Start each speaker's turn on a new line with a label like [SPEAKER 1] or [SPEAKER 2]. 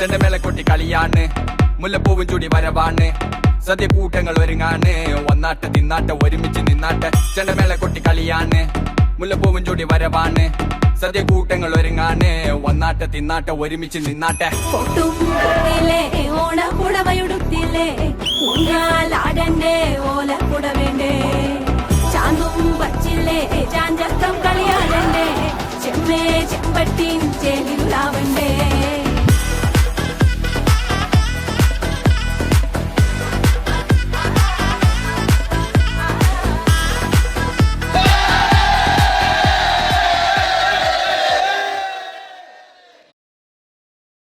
[SPEAKER 1] ചെണ്ടമേള കൊട്ടി കളിയാണ് മുല്ലപ്പൂവും ചൂടി വരവാണ് സദ്യ കൂട്ടങ്ങൾ ഒരുങ്ങാണ് ഒന്നാട്ട് തിന്നാട്ട് ഒരുമിച്ച് നിന്നാട്ട് ചെണ്ടമേള കൊട്ടി കളിയാണ് മുല്ലപ്പൂവും ചൂടി വരവാണ് സദ്യ കൂട്ടങ്ങൾ ഒരുങ്ങാണ് ഒന്നാട്ട് തിന്നാട്ട് ഒരുമിച്ച് നിന്നാട്ടെ
[SPEAKER 2] ഓണപ്പുടവയുടുത്തില്ലേ ഊഞ്ഞാലാടണ്ടേ ഓലക്കുട വേണ്ടേ ചാന്തും വച്ചില്ലേ ചാഞ്ചക്കം കളിയാടണ്ടേ ചെമ്മേ ചെമ്പട്ടിൻ ചേലിലാവണ്ടേ